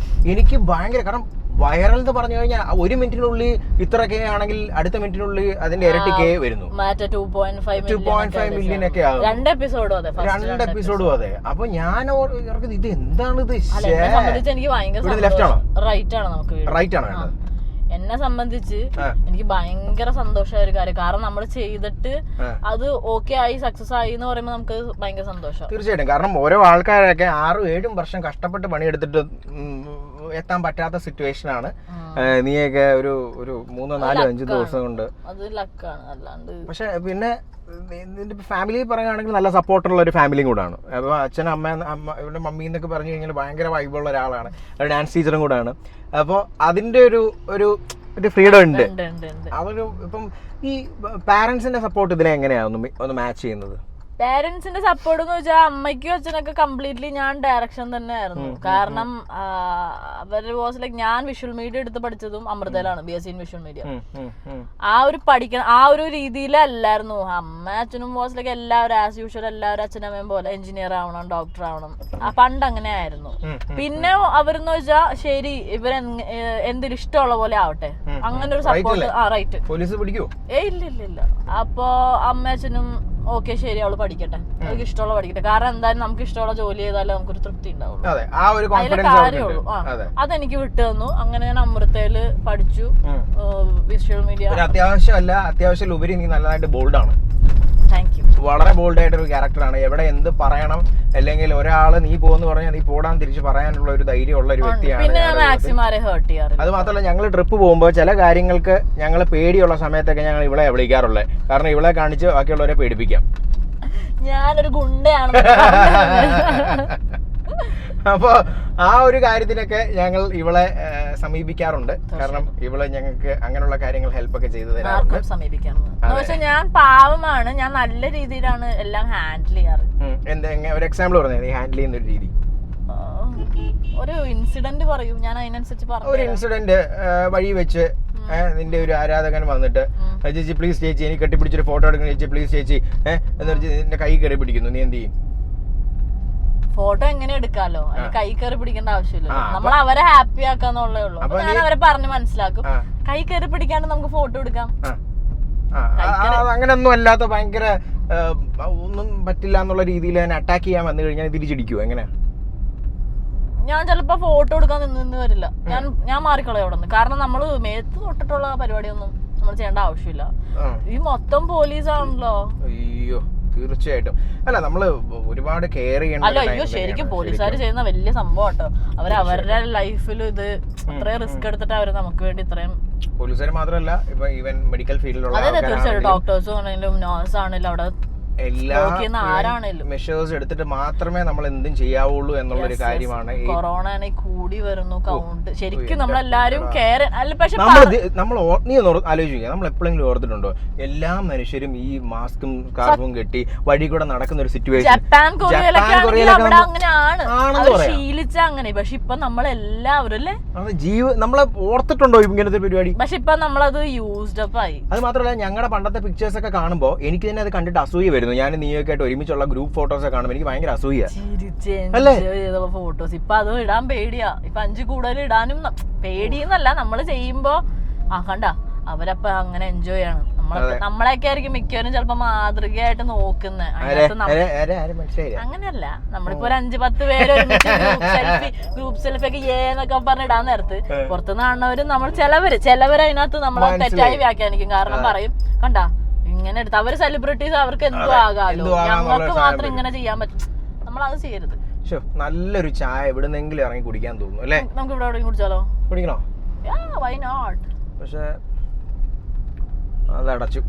എനിക്ക് ഭയങ്കര, കാരണം വൈറൽ എന്ന് പറഞ്ഞു കഴിഞ്ഞാൽ 1 മിനിറ്റിനുള്ളിൽ ഇത്രയൊക്കെ ആണെങ്കിൽ അടുത്ത മിനിറ്റിനുള്ളിൽ അതിന്റെ ഇരട്ടിക്കേ വരുന്നു. 2.5 മില്യൺ ഒക്കെ ആകും 2 എപ്പിസോഡും അതെ. അപ്പൊ ഞാൻ ഇത് എന്താണിത്? ലെഫ്റ്റ് ആണോ റൈറ്റ് ആണോ? നമുക്ക് റൈറ്റ് ആണോ വേണ്ടത്? എന്നെ സംബന്ധിച്ച് എനിക്ക് ഭയങ്കര സന്തോഷമായ ഒരു കാര്യം. കാരണം നമ്മൾ ചെയ്തിട്ട് അത് ഓക്കെ ആയി, സക്സസ് ആയി എന്ന് പറയുമ്പോൾ നമുക്ക് ഭയങ്കര സന്തോഷം. തീർച്ചയായിട്ടും. കാരണം ഓരോ ആൾക്കാരൊക്കെ 6-7 വർഷം കഷ്ടപ്പെട്ട് പണിയെടുത്തിട്ട് എത്താൻ പറ്റാത്ത സിറ്റുവേഷൻ ആണ്. നീയൊക്കെ ഒരു 3-4-5 ദിവസം കൊണ്ട്. അത് ലക്കാണ്, അല്ലാണ്ട്. പക്ഷെ പിന്നെ നിന്റെ ഫാമിലി പറയുകയാണെങ്കിൽ നല്ല സപ്പോർട്ടുള്ള ഒരു ഫാമിലിയും കൂടാണ്. അപ്പോൾ അച്ഛൻ അമ്മ ഇവരുടെ മമ്മി എന്നൊക്കെ പറഞ്ഞു കഴിഞ്ഞാൽ ഭയങ്കര വൈബുള്ള ഒരാളാണ്. ഒരു ഡാൻസ് ടീച്ചറും കൂടാണ്. അപ്പോൾ അതിൻ്റെ ഒരു ഫ്രീഡം ഉണ്ട്. അതൊരു ഇപ്പം ഈ പാരൻസിന്റെ സപ്പോർട്ട് ഇതിനെ എങ്ങനെയാണ് ഒന്ന് മാച്ച് ചെയ്യുന്നത്? പേരൻസിന്റെ സപ്പോർട്ട് എന്ന് വെച്ചാൽ അമ്മയ്ക്കും അച്ഛനൊക്കെ കംപ്ലീറ്റ്ലി ഞാൻ ഡയറക്ഷൻ തന്നെ ആയിരുന്നു. കാരണം അവരുടെ വാസ് ലൈക്ക്, ഞാൻ വിഷ്വൽ മീഡിയ എടുത്ത് പഠിച്ചതും അമൃതയിലാണ്, BSc ഇൻ വിഷ്വൽ മീഡിയ. ആ ഒരു രീതിയിലല്ലായിരുന്നു. അമ്മ അച്ഛനും വാസ് ലൈക്ക് എല്ലാവരും ആസ് യൂഷ്വൽ, എല്ലാവരും അച്ഛനമ്മയും പോലെ എഞ്ചിനീയർ ആവണം, ഡോക്ടർ ആവണം. പണ്ട് അങ്ങനെ ആയിരുന്നു. പിന്നെ അവരെന്ന് വെച്ചാൽ ശരി ഇവർ എന്തിനും ഇഷ്ടമുള്ള പോലെ ആവട്ടെ, അങ്ങനെ ഒരു സപ്പോർട്ട്. റൈറ്റ്. ഇല്ല. അപ്പൊ അമ്മ അച്ഛനും ഓക്കെ ശരി അവള് പഠിക്കട്ടെ, നമുക്ക് ഇഷ്ടമുള്ള പഠിക്കട്ടെ. കാരണം എന്തായാലും നമുക്ക് ഇഷ്ടമുള്ള ജോലി ചെയ്താലേ നമുക്കൊരു തൃപ്തി ഉണ്ടാവുള്ളൂ. അതിലെ കാര്യമുള്ളൂ. അതെനിക്ക് വിട്ടു തന്നു. അങ്ങനെ ഞാൻ അമൃതയില് പഠിച്ചു, വിഷ്വൽ മീഡിയ. അത്യാവശ്യം ഉപരി നീ നല്ലതായിട്ട് ബോൾഡാണ്. Thank you. വളരെ ബോൾഡ് ആയിട്ടൊരു ക്യാരക്ടറാണ്. എവിടെ എന്ത് പറയണം, അല്ലെങ്കിൽ ഒരാള് നീ പോന്ന് പറഞ്ഞാൽ നീ പോടാൻ തിരിച്ച് പറയാനുള്ള ഒരു ധൈര്യമുള്ള ഒരു വ്യക്തിയാണ്. അത് മാത്രമല്ല, ഞങ്ങൾ ട്രിപ്പ് പോകുമ്പോൾ ചില കാര്യങ്ങൾക്ക് ഞങ്ങൾ പേടിയുള്ള സമയത്തൊക്കെ ഞങ്ങൾ ഇവളെ വിളിക്കാറുള്ളത്. കാരണം ഇവളെ കാണിച്ച് ബാക്കിയുള്ളവരെ പേടിപ്പിക്കാം. ഞാനൊരു ഗുണ്ടയാണ്. അപ്പൊ ആ ഒരു കാര്യത്തിനൊക്കെ ഞങ്ങൾ ഇവളെ സമീപിക്കാറുണ്ട്. കാരണം ഇവളെ ഞങ്ങൾക്ക് അങ്ങനെയുള്ള കാര്യങ്ങൾ ഹെൽപ്പ് ഒക്കെ ചെയ്തു തരാറുണ്ട്. പക്ഷെ ഞാൻ പാവമാണ്, ഞാൻ നല്ല രീതിയിലാണ് എല്ലാം ഹാൻഡിൽ ചെയ്യാറ്. ഒരു എക്സാമ്പിൾ പറഞ്ഞേ, നീ ഹാൻഡിൽ ചെയ്യുന്ന ഒരു രീതി. ഒരു ഇൻസിഡന്റ് പറയൂ, ഞാൻ അതിനനുസരിച്ച് പറഞ്ഞു. ഒരു ഇൻസിഡന്റ് വഴി വെച്ച് നിന്റെ ഒരു ആരാധകൻ വന്നിട്ട് ചേച്ചി പ്ലീസ് ചേച്ചി എനിക്ക് കെട്ടിപ്പിടിച്ചൊരു ഫോട്ടോ എടുക്കണം ചേച്ചി പ്ലീസ് ചേച്ചി എന്ന് വെച്ച് നിന്റെ കൈ കയറി പിടിക്കുന്നു, നീ എന്ത് ചെയ്യും? ഫോട്ടോ എങ്ങനെ എടുക്കാലോ, കൈ കയറി പിടിക്കേണ്ട ആവശ്യമില്ല. നമ്മൾ അവരെ ഹാപ്പി ആക്കാന്നുള്ളേ ഉള്ളൂ. അപ്പൊ ഞാൻ അവരെ പറഞ്ഞ് മനസ്സിലാക്കും, കൈ കയറി പിടിക്കാണ്ട് നമുക്ക് ഫോട്ടോ എടുക്കാം. അങ്ങനെയൊന്നും അല്ലാത്ത ഭയങ്കര ഒന്നും പറ്റില്ല എന്നുള്ള രീതിയിൽ ഞാൻ അറ്റാക്ക് ചെയ്യാൻ വന്നു കഴിഞ്ഞാൽ തിരിച്ചിടിക്കുവോ? എങ്ങനെ? ഞാൻ ചിലപ്പോ ഫോട്ടോ എടുക്കാൻ നിന്ന് വരില്ല. ഞാൻ മാറിക്കളയും അവിടെ നിന്ന്. കാരണം നമ്മള് മേത്ത് തൊട്ടിട്ടുള്ള പരിപാടിയൊന്നും നമ്മൾ ചെയ്യേണ്ട ആവശ്യമില്ല. ഈ മൊത്തം പോലീസാണല്ലോ. അയ്യോ തീർച്ചയായിട്ടും. അല്ല നമ്മള് ഒരുപാട് കെയർ ചെയ്യണം. അയ്യോ ശരിക്കും പോലീസുകാർ ചെയ്യുന്ന വലിയ സംഭവം കേട്ടോ. അവരുടെ ലൈഫിൽ ഇത് അത്രയും റിസ്ക് എടുത്തിട്ട് അവര് നമുക്ക് വേണ്ടി ഇത്രയും. പോലീസുകാർ മാത്രമല്ല, ഇപ്പൊ ഈവൻ മെഡിക്കൽ ഫീൽഡിലുള്ള തീർച്ചയായിട്ടും ഡോക്ടേഴ്സും ആണെങ്കിലും നഴ്സ് ആണെങ്കിലും അവിടെ എല്ലാ മെഷേഴ്സ് എടുത്തിട്ട് മാത്രമേ നമ്മൾ എന്തും ചെയ്യാവുള്ളൂ എന്നുള്ളൊരു കാര്യമാണ്. കൊറോണ കൂടി വരുന്നു കൗണ്ട്. ശരിക്കും നമ്മളെല്ലാരും കെയർ അല്ല. പക്ഷെ നമ്മൾ നീ ഒന്ന് ആലോചിക്കുക, നമ്മൾ എപ്പോഴെങ്കിലും ഓർത്തിട്ടുണ്ടോ എല്ലാ മനുഷ്യരും ഈ മാസ്കും സ്കാർഫും കെട്ടി വഴി കൂടെ നടക്കുന്ന ഒരു സിറ്റുവേഷൻ? ജപ്പാൻ കൊറിയയിലൊക്കെ അങ്ങനെയാണ് ശീലിച്ച അങ്ങനെ. പക്ഷെ ഇപ്പൊ നമ്മളെല്ലാവരും അല്ലേ നമ്മളെ ഓർത്തിട്ടുണ്ടോ ഇങ്ങനത്തെ പരിപാടി? പക്ഷെ ഇപ്പൊ നമ്മളത് യൂസ്ഡ് അപ്പ് ആയി. അത് മാത്രമല്ല, ഞങ്ങളുടെ പണ്ടത്തെ പിക്ചേഴ്സ് ഒക്കെ കാണുമ്പോൾ എനിക്ക് തന്നെ അത് കണ്ടിട്ട് അസൂയ വരുന്നു. ഞാൻ നീയൊക്കെ ആയിട്ട് ഒരുമിച്ചുള്ള ഗ്രൂപ്പ് ഫോട്ടോസ് ഒക്കെ കാണുമ്പോൾ എനിക്ക് ഭയങ്കര അസൂയ. ഫോട്ടോസ് ഇപ്പൊ അത് ഇടാൻ പേടിയാ. ഇപ്പൊ 5 കൂടുതൽ ഇടാനും പേടിയെന്നല്ല, നമ്മള് ചെയ്യുമ്പോ കണ്ട അവരപ്പ അങ്ങനെ എൻജോയ് ആണ്. നമ്മളെയൊക്കെ ആയിരിക്കും മിക്കവരും ചിലപ്പോ മാതൃകയായിട്ട് നോക്കുന്നത്. അങ്ങനെയല്ല, നമ്മളിപ്പോ ഒരു 5-10 പേര് ഗ്രൂപ്പ് സെൽഫി ഒക്കെ എന്നൊക്കെ പറഞ്ഞ് ഇടാൻ നേരത്ത് പുറത്തുനിന്ന് കാണുന്നവരും നമ്മൾ ചിലവര് അതിനകത്ത് നമ്മളെ തെറ്റായി വ്യാഖ്യാനിക്കും. കാരണം പറയും കണ്ടാ ഇങ്ങനെ എടുത്ത് അവര് സെലിബ്രിറ്റീസ്, അവർക്ക് എന്തോ ആകാലോ, ഞങ്ങൾക്ക് മാത്രം ഇങ്ങനെ ചെയ്യാൻ പറ്റും. നമ്മളത് ചെയ്യരുത്. നല്ലൊരു ചായ എവിടുന്നെങ്കിലും ഇറങ്ങി കുടിക്കാൻ തോന്നുന്നു അല്ലേ? നമുക്ക് ഇവിടെ എവിടെയും കുടിച്ചാലോ? കുടിക്കണോ? Why not? പക്ഷെ അതടച്ചു.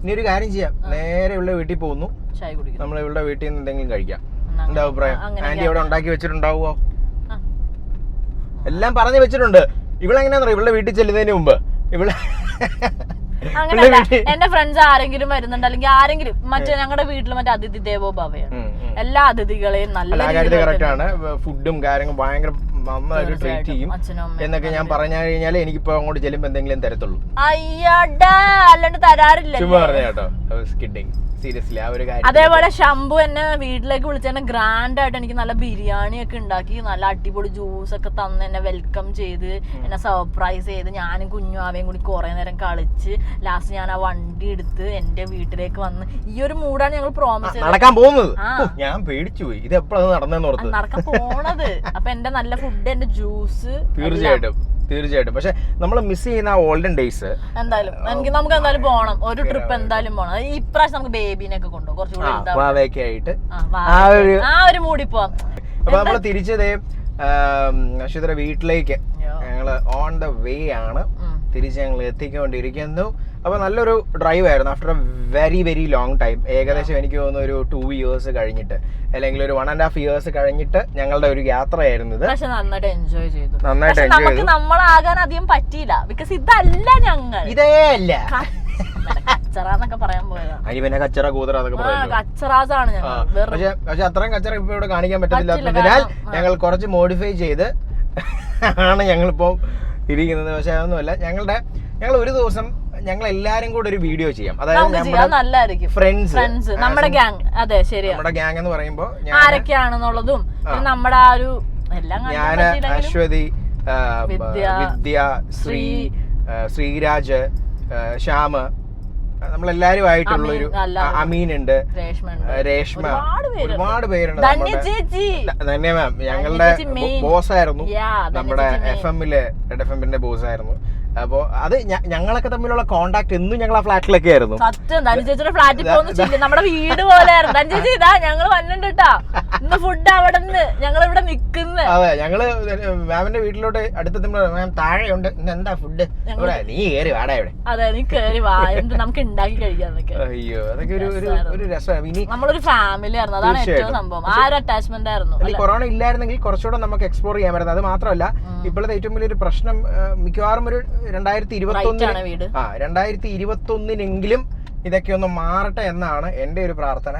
ഇനി ഒരു കാര്യം ചെയ്യാം, നേരെ ഇവിടെ വീട്ടിൽ പോകുന്നു, നമ്മൾ ഇവിടെ വീട്ടിൽ നിന്ന് എന്തെങ്കിലും കഴിക്കാം. എന്താ അഭിപ്രായം? അങ്ങനെ ആന്റി അവിടെ ഉണ്ടാക്കി വെച്ചിട്ടുണ്ടാവുമോ? ആ. എല്ലാം പറഞ്ഞു വെച്ചിട്ടുണ്ട്. ഇവളെങ്ങനെയാണെന്നറിയോ, ഇവളുടെ വീട്ടിൽ ചെല്ലുന്നതിന് മുമ്പ് ഇവള് അങ്ങനെയല്ല, എന്റെ ഫ്രണ്ട്സ് ആരെങ്കിലും വരുന്നുണ്ട് അല്ലെങ്കിൽ ആരെങ്കിലും മറ്റേ ഞങ്ങളുടെ വീട്ടിൽ മറ്റേ അതിഥി ദേവോ ഭവയാണ്. എല്ലാ അതിഥികളെയും നല്ല കറക്റ്റ് ആണ്. ഫുഡും കാര്യങ്ങളും ഭയങ്കര നന്നായിട്ട് ട്രീറ്റ് ചെയ്യും എന്നൊക്കെ ഞാൻ പറഞ്ഞു കഴിഞ്ഞാൽ എനിക്കിപ്പോ അങ്ങോട്ട് ചെല്ലുമ്പോ എന്തെങ്കിലും തരത്തുള്ളൂ. അയ്യടാ, അല്ലാണ്ട് തരാറില്ല. ചുമ്മാ പറഞ്ഞ കേട്ടോ, സീരിയസ്ലി ആ ഒരു കാര്യം. അതേപോലെ ശംഭു എന്നെ വീട്ടിലേക്ക് വിളിച്ചെന്നെ ഗ്രാൻഡ് ആയിട്ട് എനിക്ക് നല്ല ബിരിയാണി ഒക്കെ ഉണ്ടാക്കി നല്ല അടിപൊളി ജ്യൂസ് ഒക്കെ തന്ന് എന്നെ വെൽക്കം ചെയ്ത് എന്നെ സർപ്രൈസ് ചെയ്ത് ഞാനും കുഞ്ഞുമാവയും കൂടി കുറെ നേരം കളിച്ച് ലാസ്റ്റ് ഞാൻ ആ വണ്ടി എടുത്ത് എന്റെ വീട്ടിലേക്ക് വന്ന് ഈ ഒരു മൂടാണ് ഞങ്ങൾ പ്രോമിസ് നടക്കാൻ പോകുന്നത്. ഞാൻ പേടിച്ചു പോയി, ഇത് എപ്പോഴാണ് നടന്നെന്ന് നടക്കാൻ പോണത്. അപ്പൊ എന്റെ നല്ല ഫുഡ്, എന്റെ ജ്യൂസ്, തീർച്ചയായിട്ടും. പക്ഷെ നമ്മൾ മിസ് ചെയ്യുന്ന ഓൾഡൻ ഡേയ്സ് എന്തായാലും നമുക്ക് എന്തായാലും പോകണം, ഒരു ട്രിപ്പ് എന്തായാലും പോകണം. ഇപ്രാവശ്യം നമുക്ക് ബേബിനൊക്കെ കൊണ്ടുപോകും കുറച്ചുകൂടി ആയിട്ട് ആ ഒരു മൂടി പോവാം. അപ്പൊ നമ്മള് തിരിച്ചതേ നക്ഷത്ര വീട്ടിലേക്ക് ഞങ്ങള് ഓൺ ദ വേ ആണ്. തിരിച്ച് ഞങ്ങൾ എത്തിക്കൊണ്ടിരിക്കുന്നു. അപ്പൊ നല്ലൊരു ഡ്രൈവ് ആയിരുന്നു. After A very long time, ഏകദേശം എനിക്ക് തോന്നുന്നു ഒരു 2 years കഴിഞ്ഞിട്ട് അല്ലെങ്കിൽ ഒരു 1.5 years കഴിഞ്ഞിട്ട് ഞങ്ങളുടെ ഒരു യാത്രയായിരുന്നു ഇത്. പക്ഷെ നന്നായിട്ട് എൻജോയ് ചെയ്തു. നമുക്ക് നമ്മളാകാൻ അധികം പറ്റിയില്ല, ബിക്കോസ് ഇതല്ല ഞങ്ങൾ, ഇതേ അല്ല കച്ചറാന്നൊക്കെ പറയാൻ പോയതാ. അനിവനെ കച്ചറ കൂതറ അതൊക്കെ പറയാം. കച്ചറാസാണ് ഞങ്ങൾ. പക്ഷെ അത്രയും കച്ചറ ഇപ്പൊ ഇവിടെ കാണിക്കാൻ പറ്റത്തില്ലാത്തതിനാൽ ഞങ്ങൾ കുറച്ച് മോഡിഫൈ ചെയ്ത് ആണ് ഞങ്ങളിപ്പോ ഇരിക്കുന്നത്. പക്ഷെ അതൊന്നുമല്ല, ഞങ്ങൾ ഒരു ദിവസം ഞങ്ങൾ എല്ലാരും കൂടെ ഒരു വീഡിയോ ചെയ്യാം. അതായത് ഫ്രണ്ട്സ്, നമ്മുടെ ഗ്യാങ്. അതെ, ശരിയാ. നമ്മുടെ ഗ്യാങ് എന്ന് പറയുമ്പോ ആരൊക്കെയാണെന്നുള്ളതും നമ്മുടെ ആ ഒരു എല്ലാം, ഞാന്, അശ്വതി, വിദ്യ, ശ്രീരാജ്, ശ്യാമ്, നമ്മളെല്ലാരും ആയിട്ടുള്ള ഒരു അമീൻ ഉണ്ട്, രേഷ്മ, ഒരുപാട് പേരുണ്ട്. ധന്യ മാം ഞങ്ങളുടെ ബോസായിരുന്നു, നമ്മുടെ റെഡ് എഫ് എമ്മിന്റെ ബോസായിരുന്നു. അപ്പൊ അത് ഞങ്ങളൊക്കെ തമ്മിലുള്ള കോണ്ടാക്ട് എന്നും ഞങ്ങൾ ആ ഫ്ലാറ്റിലൊക്കെ ആയിരുന്നു. സത്യം, ധനു ചേച്ചിയുടെ ഫ്ലാറ്റിൽ പോകുന്ന നമ്മുടെ വീട് പോലെ ആയിരുന്നു. ധനു ചേച്ചി ഇതാ ഞങ്ങള് വന്നിട്ടാ ഇന്ന് ഫുഡ് അവിടെ നിന്ന് ഞങ്ങൾ ഇവിടെ നിക്കുന്നു. അതെ, ഞങ്ങള് മാമിന്റെ വീട്ടിലോട്ട് അടുത്തെത്തുമ്പോ മാം താഴെയുണ്ട്, ഇന്ന് എന്താ ഫുഡ്, നീ കേറി വാടാ ഇവിടെ. അതെ, നീ കേറി വാ, നമുക്ക് ഉണ്ടാക്കി കഴിക്കാന്നൊക്കെ. അയ്യോ, അതൊക്കെ ഒരു രസമാണ്. ഇനി നമ്മളൊരു ഫാമിലി ആയിരുന്നു, അതാണ് ഏറ്റവും സംഭവം. ആ ഒരു അറ്റാച്ച്മെന്റ് ആയിരുന്നു. കൊറോണ ഇല്ലായിരുന്നെങ്കിൽ കുറച്ചുകൂടെ നമുക്ക് എക്സ്പ്ലോർ ചെയ്യാൻ പറ്റുന്നത്. അത് മാത്രമല്ല, ഇപ്പോഴത്തെ ഏറ്റവും വലിയൊരു പ്രശ്നം മിക്കവാറും ഒരു 2021 ഇതൊക്കെ ഒന്ന് മാറട്ടെ എന്നാണ് എന്റെ ഒരു പ്രാർത്ഥന.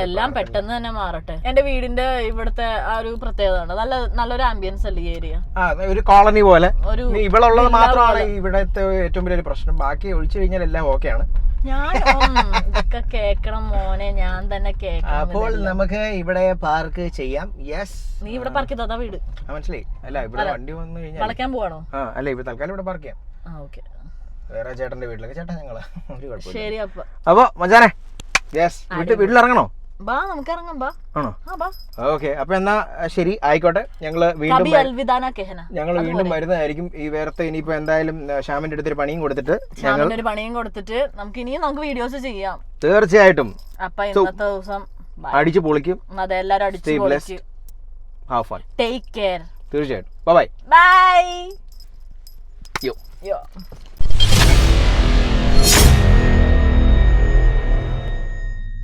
എല്ലാം പെട്ടെന്ന് തന്നെ മാറട്ടെ. എന്റെ വീടിന്റെ ഇവിടുത്തെ ആ ഒരു പ്രത്യേകത നല്ലൊരു ആംബിയൻസ് അല്ലേ ഈ ഏരിയ, ഒരു കോളനി പോലെ. ഇവിടെ ഉള്ളത് മാത്രമാണ് ഇവിടത്തെ ഏറ്റവും വലിയൊരു പ്രശ്നം. ബാക്കി ഒഴിച്ചു കഴിഞ്ഞാൽ എല്ലാം ഓക്കെയാണ്. ഇതൊക്കെ കേക്കണം മോനെ, ഞാൻ തന്നെ കേൾക്കാം. അപ്പോൾ നമുക്ക് ഇവിടെ പാർക്ക് ചെയ്യാം. യെസ്, നീ ഇവിടെ പാർക്ക് ചെയ്താ വീട് മനസ്സിലായി. അല്ല, ഇവിടെ വണ്ടി വന്നു കഴിഞ്ഞാൽ വളയ്ക്കാൻ പോവാണോ? അല്ല, ഇവിടെ തൽക്കാലം ഇവിടെ പാർക്ക് ചെയ്യാം. വേറെ ചേട്ടന്റെ വീട്ടിലേക്ക് ചേട്ടാ ഞങ്ങള് ഒരു കുഴപ്പമില്ല. ശരി, അപ്പൊ മച്ചാനെ യെസ് വീട്ടിലിറങ്ങണോ? നമുക്ക് ഇറങ്ങാം. ആണോ? ഓക്കെ, അപ്പൊ എന്നാ ശരി, ആയിക്കോട്ടെ. ഞങ്ങള് വീണ്ടും വരുന്നതായിരിക്കും. ഈ വേറത്തെ ഇനിയിപ്പോ എന്തായാലും ശ്യാമിന്റെ അടുത്തൊരു പണിയും കൊടുത്തിട്ട് നമുക്ക് ഇനിയും വീഡിയോസ് ചെയ്യാം തീർച്ചയായിട്ടും. അപ്പൊ ഇന്നത്തെ ദിവസം അടിച്ചു പൊളിക്കും. അതെ, എല്ലാരും അടിച്ചു പൊളിക്കും. Have fun, take care. തീർച്ചയായിട്ടും. ബൈ. ബൈ. യോ.